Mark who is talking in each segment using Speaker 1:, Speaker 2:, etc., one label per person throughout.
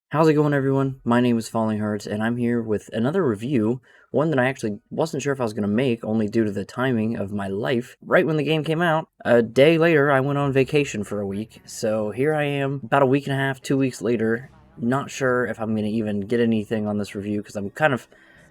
Speaker 1: How's it going, everyone? My name is Fallinghurts, and I'm here with another review, one that I actually wasn't sure if I was going to make, only due to the timing of my life. Right when the game came out, a day later, I went on vacation for a week, so here I am, about a week and a half, 2 weeks later, not sure if I'm going to even get anything on this review, because I'm kind of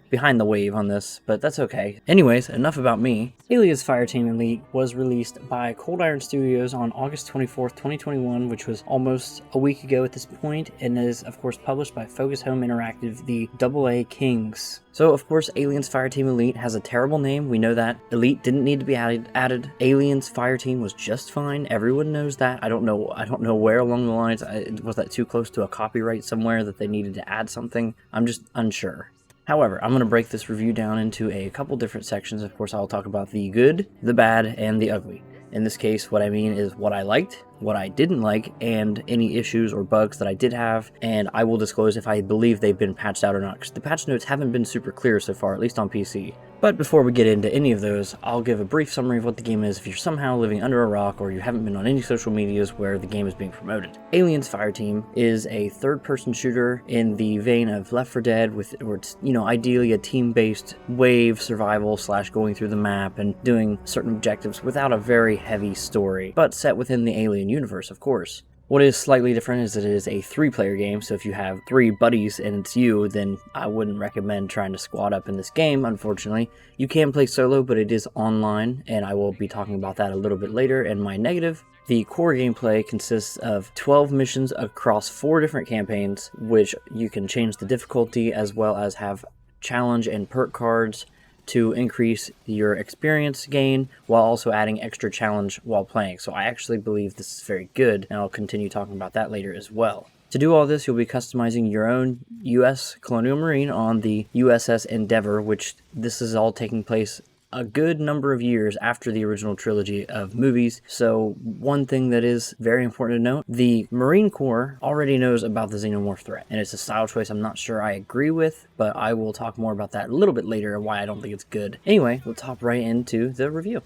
Speaker 1: behind the wave on this, but that's okay. Anyways, enough about me. Alias Fireteam Elite was released by Cold Iron Studios on August 24th, 2021, which was almost a week ago at this point, and is, of course, published by Focus Home Interactive, the AA Kings. So, of course, Aliens Fireteam Elite has a terrible name. We know that. Elite didn't need to be added. Aliens Fireteam was just fine. Everyone knows that. I don't know where along the lines. Was that too close to a copyright somewhere that they needed to add something? I'm just unsure. However, I'm going to break this review down into a couple different sections. Of course, I'll talk about the good, the bad, and the ugly. In this case, what I mean is what I liked, what I didn't like, and any issues or bugs that I did have, and I will disclose if I believe they've been patched out or not, because the patch notes haven't been super clear so far, at least on PC. But before we get into any of those, I'll give a brief summary of what the game is if you're somehow living under a rock or you haven't been on any social medias where the game is being promoted. Aliens Fireteam is a third-person shooter in the vein of Left 4 Dead, where it's, ideally a team-based wave survival / going through the map and doing certain objectives without a very heavy story, but set within the Alien universe, of course. What is slightly different is that it is a 3-player game, so if you have 3 buddies and it's you, then I wouldn't recommend trying to squad up in this game, unfortunately. You can play solo, but it is online, and I will be talking about that a little bit later in my negative. The core gameplay consists of 12 missions across 4 different campaigns, which you can change the difficulty as well as have challenge and perk cards to increase your experience gain while also adding extra challenge while playing. So I actually believe this is very good, and I'll continue talking about that later as well. To do all this, you'll be customizing your own U.S. Colonial Marine on the USS Endeavor, which this is all taking place a good number of years after the original trilogy of movies. So one thing that is very important to note, the Marine Corps already knows about the xenomorph threat, and it's a style choice I'm not sure I agree with, but I will talk more about that a little bit later and why I don't think it's good. Anyway, we'll hop right into the review.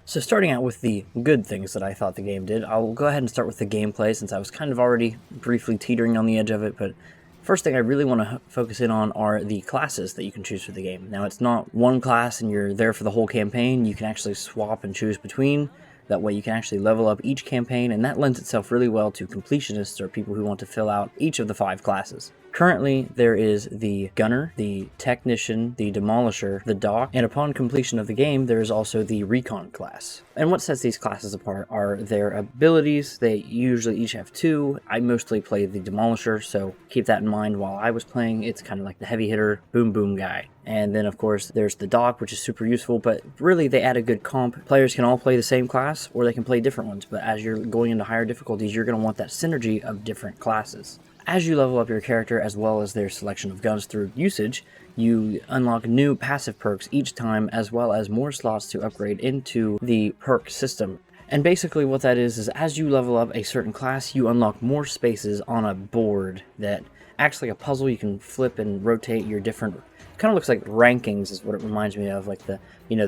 Speaker 1: So starting out with the good things that I thought the game did, I'll go ahead and start with the gameplay since I was kind of already briefly teetering on the edge of it, but first thing I really want to focus in on are the classes that you can choose for the game. Now, it's not one class and you're there for the whole campaign. You can actually swap and choose between. That way you can actually level up each campaign, and that lends itself really well to completionists or people who want to fill out each of the 5 classes. Currently, there is the Gunner, the Technician, the Demolisher, the Doc, and upon completion of the game, there is also the Recon class. And what sets these classes apart are their abilities. They usually each have 2. I mostly play the Demolisher, so keep that in mind while I was playing. It's kind of like the heavy hitter, boom boom guy. And then, of course, there's the Doc, which is super useful, but really they add a good comp. Players can all play the same class, or they can play different ones, but as you're going into higher difficulties, you're going to want that synergy of different classes. As you level up your character, as well as their selection of guns through usage, you unlock new passive perks each time, as well as more slots to upgrade into the perk system. And basically what that is as you level up a certain class, you unlock more spaces on a board that acts like a puzzle. You can flip and rotate your different, kind of looks like rankings is what it reminds me of, like the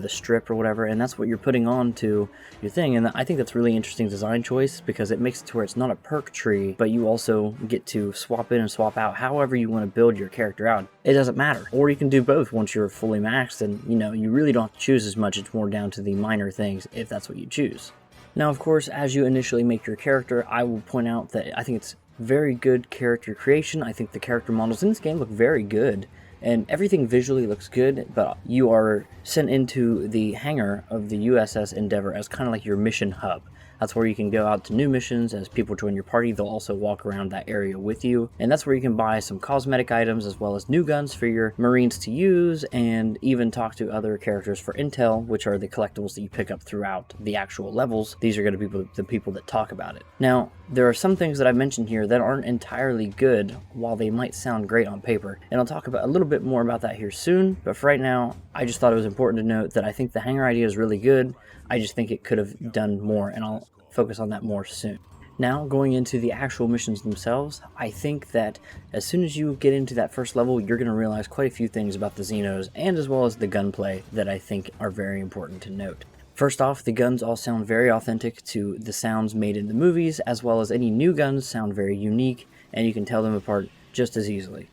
Speaker 1: strip or whatever, and that's what you're putting on to your thing. And I think that's really interesting design choice because it makes it to where it's not a perk tree, but you also get to swap in and swap out however you want to build your character out. It doesn't matter. Or you can do both once you're fully maxed, and you really don't have to choose as much. It's more down to the minor things if that's what you choose. Now, of course, as you initially make your character, I will point out that I think it's very good character creation. I think the character models in this game look very good, and everything visually looks good, but you are sent into the hangar of the USS Endeavor as kind of like your mission hub. That's where you can go out to new missions. As people join your party, they'll also walk around that area with you. And that's where you can buy some cosmetic items as well as new guns for your Marines to use, and even talk to other characters for intel, which are the collectibles that you pick up throughout the actual levels. These are going to be the people that talk about it. Now, there are some things that I mentioned here that aren't entirely good, while they might sound great on paper. And I'll talk about a little bit more about that here soon, but for right now, I just thought it was important to note that I think the hangar idea is really good. I just think it could have done more, and I'll focus on that more soon. Now, going into the actual missions themselves, I think that as soon as you get into that first level, you're going to realize quite a few things about the Xenos, and as well as the gunplay, that I think are very important to note. First off, the guns all sound very authentic to the sounds made in the movies, as well as any new guns sound very unique and you can tell them apart just as easily.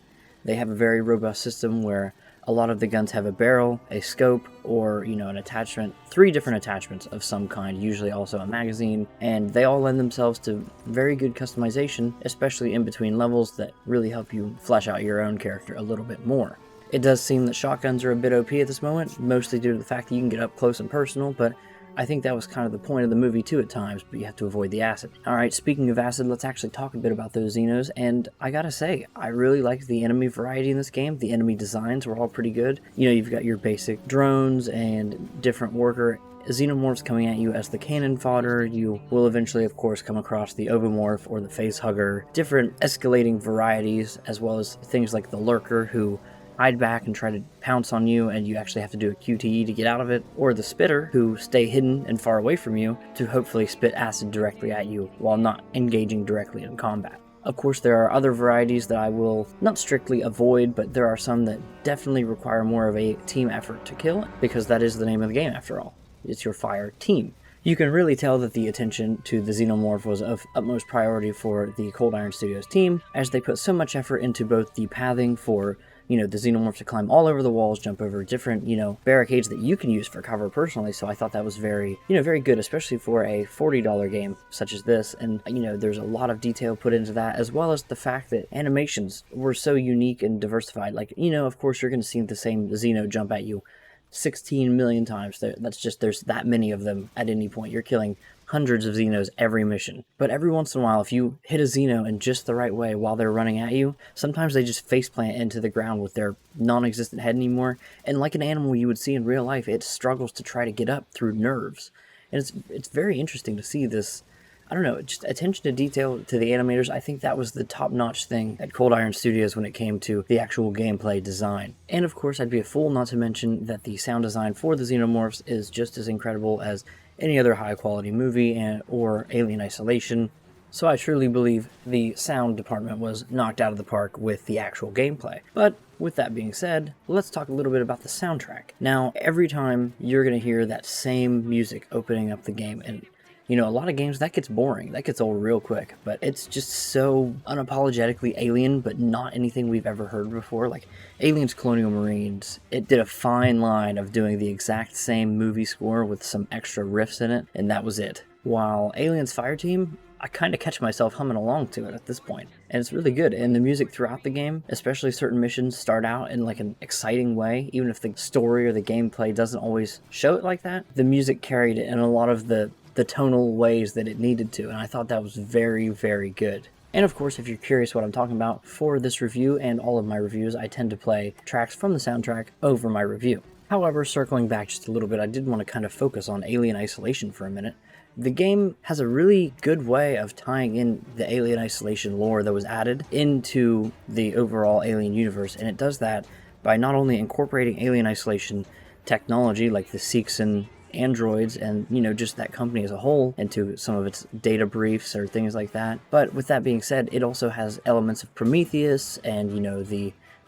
Speaker 1: They have a very robust system where a lot of the guns have a barrel, a scope, or, an attachment, 3 different attachments of some kind, usually also a magazine, and they all lend themselves to very good customization, especially in between levels that really help you flesh out your own character a little bit more. It does seem that shotguns are a bit OP at this moment, mostly due to the fact that you can get up close and personal, but I think that was kind of the point of the movie too at times, but you have to avoid the acid. Alright, speaking of acid, let's actually talk a bit about those Xenos, and I gotta say, I really liked the enemy variety in this game. The enemy designs were all pretty good. You've got your basic drones and different worker xenomorphs coming at you as the cannon fodder. You will eventually, of course, come across the ovomorph or the face hugger, different escalating varieties, as well as things like the lurker who hide back and try to pounce on you, and you actually have to do a QTE to get out of it, or the spitter, who stay hidden and far away from you to hopefully spit acid directly at you while not engaging directly in combat. Of course, there are other varieties that I will not strictly avoid, but there are some that definitely require more of a team effort to kill, because that is the name of the game after all. It's your Fireteam. You can really tell that the attention to the Xenomorph was of utmost priority for the Cold Iron Studios team, as they put so much effort into both the pathing for the Xenomorph to climb all over the walls, jump over different, barricades that you can use for cover personally, so I thought that was very, very good, especially for a $40 game such as this, and, there's a lot of detail put into that, as well as the fact that animations were so unique and diversified. Like, of course you're going to see the same Xeno jump at you 16 million times. There's that many of them at any point. You're killing hundreds of Xenos every mission. But every once in a while, if you hit a Xeno in just the right way while they're running at you, sometimes they just faceplant into the ground with their non-existent head anymore, and like an animal you would see in real life, it struggles to try to get up through nerves. And it's very interesting to see this, I don't know, just attention to detail to the animators. I think that was the top-notch thing at Cold Iron Studios when it came to the actual gameplay design. And of course, I'd be a fool not to mention that the sound design for the Xenomorphs is just as incredible as any other high-quality movie or Alien Isolation. So I truly believe the sound department was knocked out of the park with the actual gameplay. But with that being said, let's talk a little bit about the soundtrack. Now, every time you're going to hear that same music opening up the game, and a lot of games, that gets boring. That gets old real quick. But it's just so unapologetically alien, but not anything we've ever heard before. Like Aliens Colonial Marines, it did a fine line of doing the exact same movie score with some extra riffs in it, and that was it. While Aliens Fireteam, I kind of catch myself humming along to it at this point. And it's really good. And the music throughout the game, especially certain missions, start out in like an exciting way. Even if the story or the gameplay doesn't always show it like that, the music carried it in a lot of the tonal ways that it needed to, and I thought that was very, very good. And of course, if you're curious what I'm talking about, for this review and all of my reviews, I tend to play tracks from the soundtrack over my review. However, circling back just a little bit, I did want to kind of focus on Alien Isolation for a minute. The game has a really good way of tying in the Alien Isolation lore that was added into the overall Alien universe, and it does that by not only incorporating Alien Isolation technology like the Seegson androids and, just that company as a whole into some of its data briefs or things like that. But with that being said, it also has elements of Prometheus and,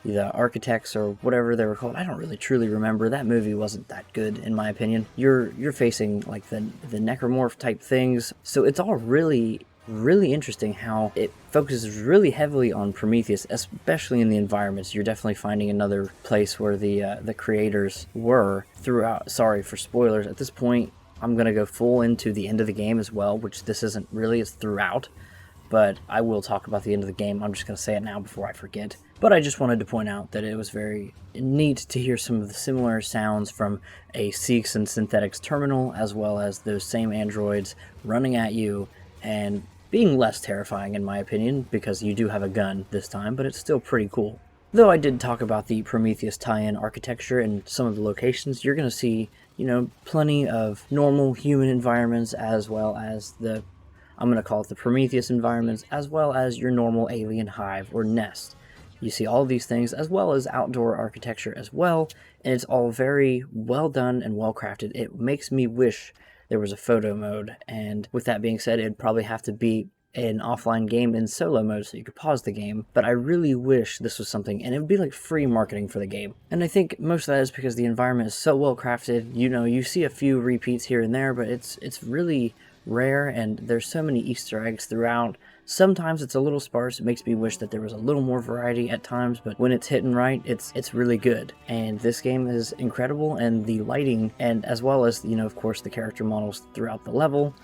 Speaker 1: the architects or whatever they were called. I don't really truly remember. That movie wasn't that good in my opinion. You're facing like the necromorph type things. So it's all really interesting how it focuses really heavily on Prometheus, especially in the environments. You're definitely finding another place where the creators were throughout. Sorry for spoilers. At this point, I'm going to go full into the end of the game as well, which this isn't really, it's throughout. But I will talk about the end of the game. I'm just going to say it now before I forget. But I just wanted to point out that it was very neat to hear some of the similar sounds from a Seegson Synthetics terminal, as well as those same androids running at you and being less terrifying in my opinion, because you do have a gun this time, but it's still pretty cool. Though I did talk about the Prometheus tie-in architecture and some of the locations, you're going to see, plenty of normal human environments, as well as I'm going to call it the Prometheus environments, as well as your normal alien hive or nest. You see all of these things, as well as outdoor architecture as well, and it's all very well done and well crafted. It makes me wish there was a photo mode, and with that being said, it'd probably have to be an offline game in solo mode so you could pause the game, but I really wish this was something, and it would be like free marketing for the game. And I think most of that is because the environment is so well crafted. You see a few repeats here and there, but it's really rare, and there's so many Easter eggs throughout Sometimes it's a little sparse. It makes me wish that there was a little more variety at times, but when it's hitting right, it's really good. And this game is incredible, and the lighting, and as well as, of course, the character models throughout the level,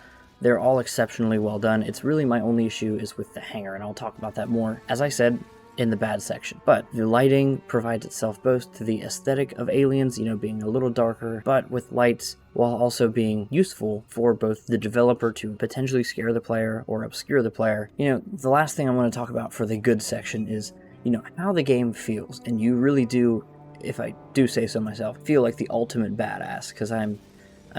Speaker 1: they're all exceptionally well done. It's really my only issue is with the hangar, and I'll talk about that more, as I said, in the bad section. But the lighting provides itself both to the aesthetic of Aliens, being a little darker, but with lights, while also being useful for both the developer to potentially scare the player or obscure the player. The last thing I want to talk about for the good section is, how the game feels. And you really do, if I do say so myself, feel like the ultimate badass, because I'm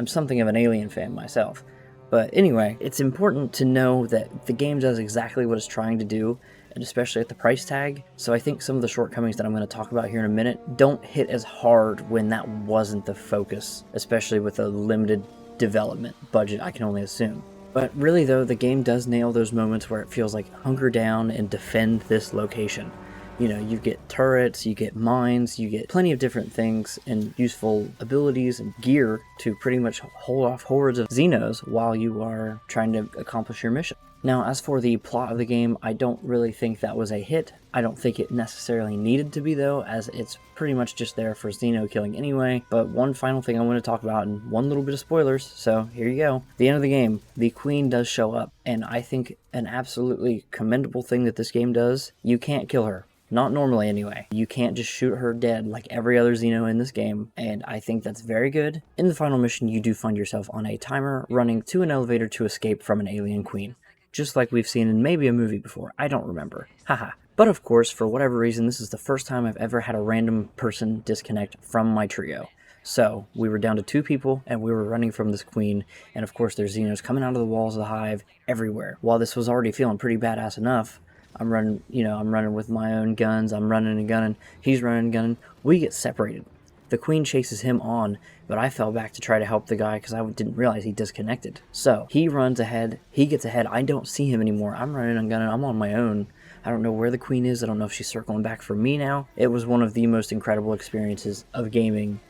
Speaker 1: something of an Alien fan myself. But anyway, it's important to know that the game does exactly what it's trying to do, and especially at the price tag. So I think some of the shortcomings that I'm going to talk about here in a minute don't hit as hard when that wasn't the focus, especially with a limited development budget, I can only assume. But really though, the game does nail those moments where it feels like hunker down and defend this location. You get turrets, you get mines, you get plenty of different things and useful abilities and gear to pretty much hold off hordes of Xenos while you are trying to accomplish your mission. Now, as for the plot of the game, I don't really think that was a hit. I don't think it necessarily needed to be, though, as it's pretty much just there for Xeno killing anyway. But one final thing I want to talk about, and one little bit of spoilers, so here you go. At the end of the game, the Queen does show up, and I think an absolutely commendable thing that this game does, you can't kill her. Not normally, anyway. You can't just shoot her dead like every other Xeno in this game, and I think that's very good. In the final mission, you do find yourself on a timer running to an elevator to escape from an alien queen. Just like we've seen in maybe a movie before. I don't remember. Haha. But of course, for whatever reason, this is the first time I've ever had a random person disconnect from my trio. So, we were down to 2 people, and we were running from this queen, and of course there's Xenos coming out of the walls of the hive everywhere. While this was already feeling pretty badass enough, I'm running with my own guns, I'm running and gunning, he's running and gunning, we get separated. The queen chases him on, but I fell back to try to help the guy because I didn't realize he disconnected. So, he runs ahead, he gets ahead, I don't see him anymore, I'm running and gunning, I'm on my own. I don't know where the queen is, I don't know if she's circling back for me now. It was one of the most incredible experiences of gaming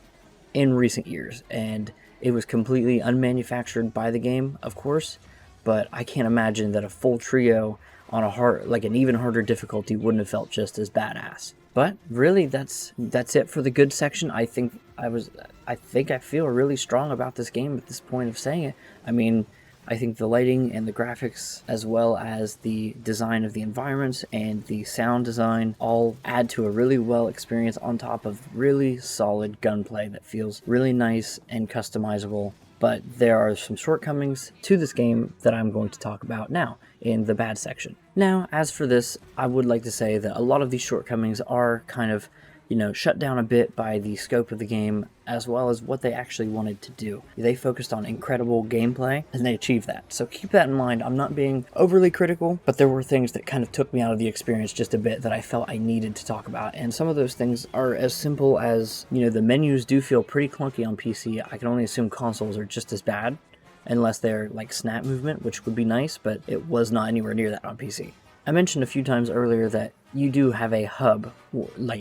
Speaker 1: in recent years, and it was completely unmanufactured by the game, of course, but I can't imagine that a full trio on an even harder difficulty wouldn't have felt just as badass. But really, that's it for the good section. I think I feel really strong about this game at this point of saying it. I mean, I think the lighting and the graphics, as well as the design of the environments and the sound design, all add to a really well experience on top of really solid gunplay that feels really nice and customizable. But there are some shortcomings to this game that I'm going to talk about now in the bad section. Now, as for this, I would like to say that a lot of these shortcomings are kind of, shut down a bit by the scope of the game, as well as what they actually wanted to do. They focused on incredible gameplay, and they achieved that. So keep that in mind. I'm not being overly critical, but there were things that kind of took me out of the experience just a bit that I felt I needed to talk about. And some of those things are as simple as, the menus do feel pretty clunky on PC. I can only assume consoles are just as bad, unless they're like snap movement, which would be nice, but it was not anywhere near that on PC. I mentioned a few times earlier that you do have a hub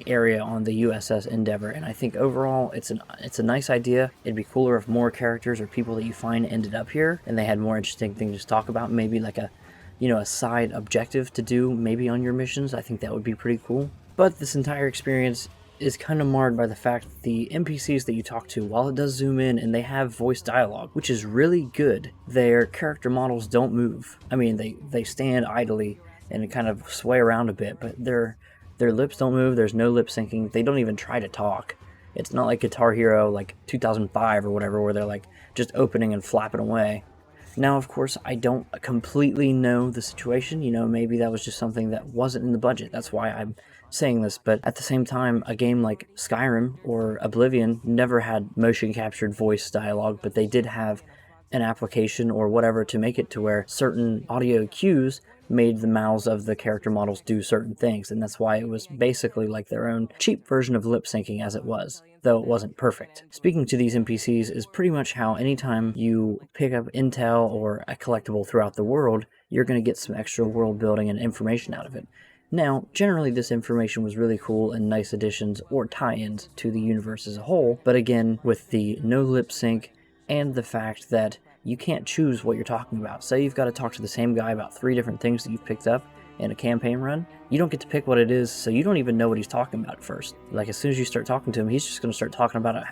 Speaker 1: area on the USS Endeavor, and I think overall it's a nice idea. It'd be cooler if more characters or people that you find ended up here and they had more interesting things to talk about, maybe like a side objective to do maybe on your missions. I think that would be pretty cool. But this entire experience is kind of marred by the fact that the NPCs that you talk to, while it does zoom in and they have voice dialogue, which is really good, their character models don't move. I mean, they stand idly and kind of sway around a bit, but their lips don't move, there's no lip syncing, they don't even try to talk. It's not like Guitar Hero like 2005 or whatever, where they're like just opening and flapping away. Now, of course, I don't completely know the situation, maybe that was just something that wasn't in the budget, that's why I'm saying this, but at the same time, a game like Skyrim or Oblivion never had motion captured voice dialogue, but they did have an application or whatever to make it to where certain audio cues made the mouths of the character models do certain things, and that's why it was basically like their own cheap version of lip syncing as it was, though it wasn't perfect. Speaking to these NPCs is pretty much how anytime you pick up intel or a collectible throughout the world, you're going to get some extra world building and information out of it. Now, generally this information was really cool and nice additions or tie-ins to the universe as a whole, but again, with the no lip sync and the fact that you can't choose what you're talking about. Say you've got to talk to the same guy about 3 different things that you've picked up in a campaign run, you don't get to pick what it is, so you don't even know what he's talking about at first. Like, as soon as you start talking to him, he's just going to start talking about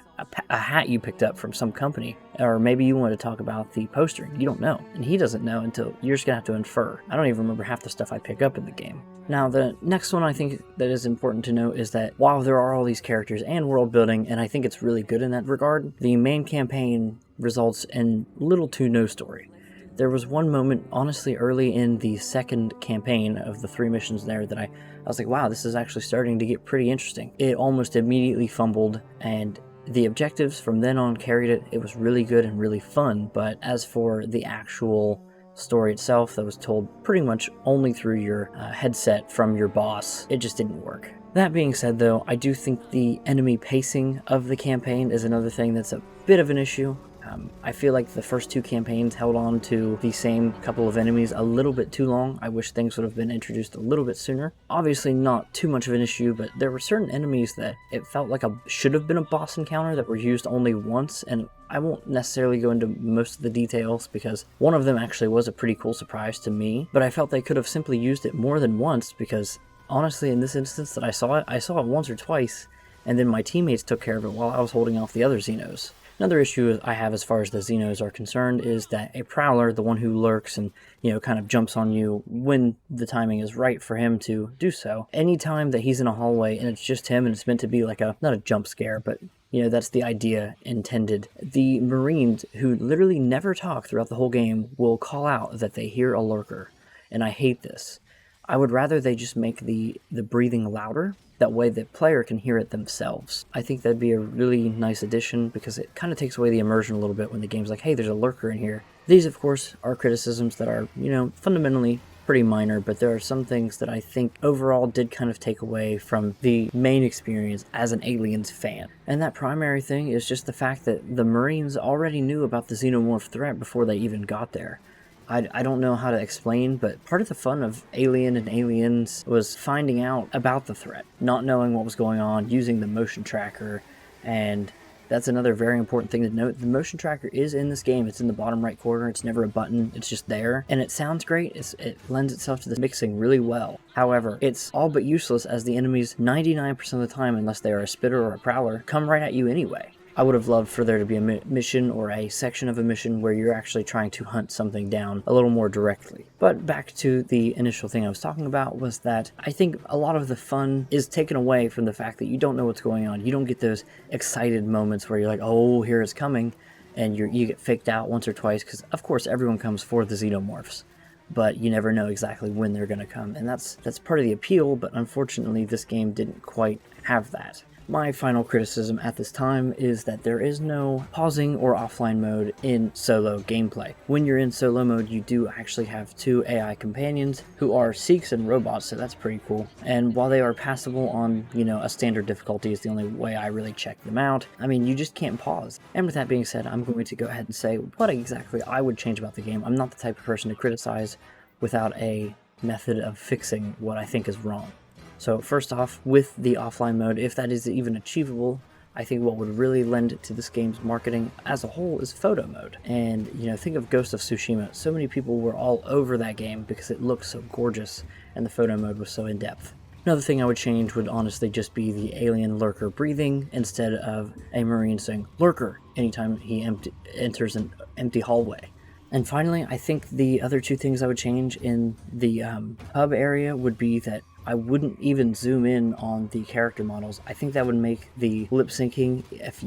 Speaker 1: a hat you picked up from some company, or maybe you want to talk about the poster. You don't know, and he doesn't know until you're just going to have to infer. I don't even remember half the stuff I pick up in the game. Now, the next one I think that is important to note is that while there are all these characters and world building, and I think it's really good in that regard, the main campaign results in little to no story. There was one moment, honestly, early in the second campaign of the 3 missions there that I was like, wow, this is actually starting to get pretty interesting. It almost immediately fumbled, and the objectives from then on carried it. It was really good and really fun, but as for the actual story itself that was told pretty much only through your headset from your boss, it just didn't work. That being said, though, I do think the enemy pacing of the campaign is another thing that's a bit of an issue. I feel like the first 2 campaigns held on to the same couple of enemies a little bit too long. I wish things would have been introduced a little bit sooner. Obviously not too much of an issue, but there were certain enemies that it felt like should have been a boss encounter that were used only once, and I won't necessarily go into most of the details because one of them actually was a pretty cool surprise to me, but I felt they could have simply used it more than once because honestly, in this instance that I saw it once or twice, and then my teammates took care of it while I was holding off the other Xenos. Another issue I have as far as the Xenos are concerned is that a Prowler, the one who lurks and, kind of jumps on you when the timing is right for him to do so, anytime that he's in a hallway and it's just him and it's meant to be like not a jump scare, but that's the idea intended. The Marines, who literally never talk throughout the whole game, will call out that they hear a lurker, and I hate this. I would rather they just make the breathing louder. That way the player can hear it themselves. I think that'd be a really nice addition because it kind of takes away the immersion a little bit when the game's like, hey, there's a lurker in here. These, of course, are criticisms that are, fundamentally pretty minor, but there are some things that I think overall did kind of take away from the main experience as an Aliens fan. And that primary thing is just the fact that the Marines already knew about the xenomorph threat before they even got there. I don't know how to explain, but part of the fun of Alien and Aliens was finding out about the threat, not knowing what was going on, using the motion tracker, and that's another very important thing to note. The motion tracker is in this game. It's in the bottom right corner. It's never a button. It's just there, and it sounds great. It lends itself to the mixing really well. However, it's all but useless as the enemies 99% of the time, unless they are a spitter or a prowler, come right at you anyway. I would have loved for there to be a mission or a section of a mission where you're actually trying to hunt something down a little more directly. But back to the initial thing I was talking about was that I think a lot of the fun is taken away from the fact that you don't know what's going on. You don't get those excited moments where you're like, oh, here it's coming, and you get faked out once or twice because, of course, everyone comes for the xenomorphs. But you never know exactly when they're going to come, and that's part of the appeal, but unfortunately this game didn't quite have that. My final criticism at this time is that there is no pausing or offline mode in solo gameplay. When you're in solo mode, you do actually have 2 AI companions who are Sikhs and robots, so that's pretty cool. And while they are passable on, a standard difficulty is the only way I really check them out, you just can't pause. And with that being said, I'm going to go ahead and say what exactly I would change about the game. I'm not the type of person to criticize without a method of fixing what I think is wrong. So first off, with the offline mode, if that is even achievable, I think what would really lend it to this game's marketing as a whole is photo mode. And, think of Ghost of Tsushima. So many people were all over that game because it looked so gorgeous and the photo mode was so in-depth. Another thing I would change would honestly just be the alien lurker breathing instead of a Marine saying, lurker, anytime he enters an empty hallway. And finally, I think the other 2 things I would change in the hub area would be that I wouldn't even zoom in on the character models. I think that would make the lip syncing,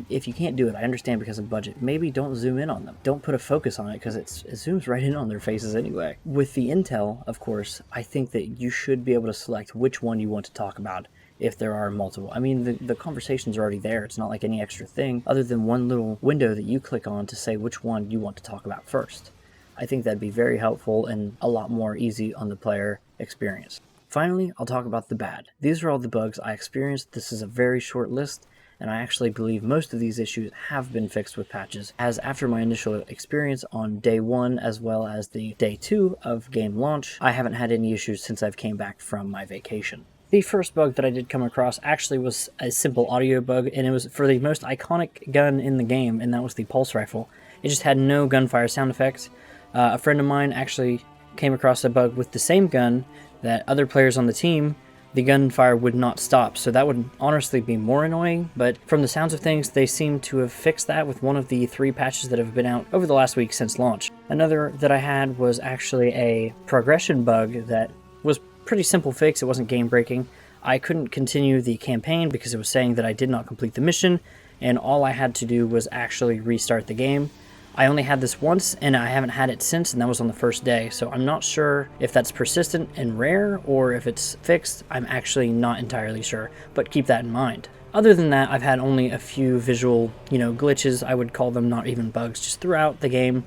Speaker 1: if you can't do it, I understand because of budget, maybe don't zoom in on them. Don't put a focus on it because it zooms right in on their faces anyway. With the intel, of course, I think that you should be able to select which one you want to talk about if there are multiple. The conversations are already there. It's not like any extra thing other than one little window that you click on to say which one you want to talk about first. I think that'd be very helpful and a lot more easy on the player experience. Finally, I'll talk about the bad. These are all the bugs I experienced. This is a very short list, and I actually believe most of these issues have been fixed with patches, as after my initial experience on day 1 as well as the day 2 of game launch, I haven't had any issues since I've came back from my vacation. The first bug that I did come across actually was a simple audio bug, and it was for the most iconic gun in the game, and that was the pulse rifle. It just had no gunfire sound effects. A friend of mine actually came across a bug with the same gun that other players on the team, the gunfire would not stop, so that would honestly be more annoying, but from the sounds of things, they seem to have fixed that with one of the 3 patches that have been out over the last week since launch. Another that I had was actually a progression bug that was pretty simple fix. It wasn't game breaking. I couldn't continue the campaign because it was saying that I did not complete the mission, and all I had to do was actually restart the game. I only had this once, and I haven't had it since, and that was on the first day, so I'm not sure if that's persistent and rare, or if it's fixed. I'm actually not entirely sure, but keep that in mind. Other than that, I've had only a few visual, glitches, I would call them, not even bugs, just throughout the game.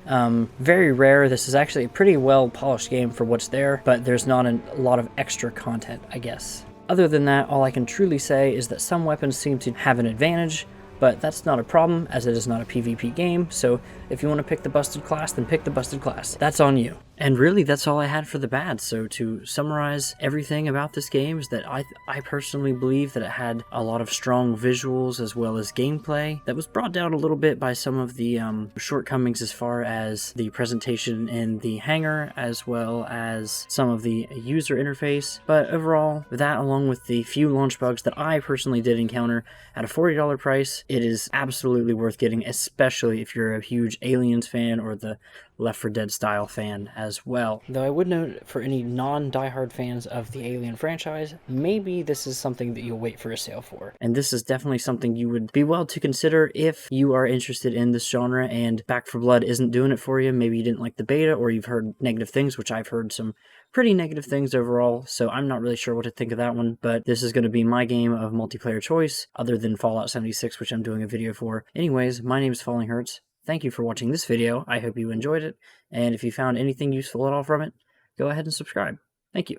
Speaker 1: Very rare. This is actually a pretty well-polished game for what's there, but there's not a lot of extra content, I guess. Other than that, all I can truly say is that some weapons seem to have an advantage, but that's not a problem, as it is not a PvP game, so if you want to pick the busted class, then pick the busted class. That's on you. And really, that's all I had for the bad. So to summarize everything about this game is that I personally believe that it had a lot of strong visuals as well as gameplay that was brought down a little bit by some of the shortcomings as far as the presentation in the hangar as well as some of the user interface. But overall, that along with the few launch bugs that I personally did encounter at a $40 price, it is absolutely worth getting, especially if you're a huge Aliens fan or the Left 4 Dead style fan as well. Though I would note, for any non-diehard fans of the Alien franchise, maybe this is something that you'll wait for a sale for. And this is definitely something you would be well to consider if you are interested in this genre and Back 4 Blood isn't doing it for you. Maybe you didn't like the beta or you've heard negative things, which I've heard some pretty negative things overall, so I'm not really sure what to think of that one, but this is going to be my game of multiplayer choice, other than Fallout 76, which I'm doing a video for. Anyways, my name is Fallinghurts. Thank you for watching this video. I hope you enjoyed it, and if you found anything useful at all from it, go ahead and subscribe. Thank you.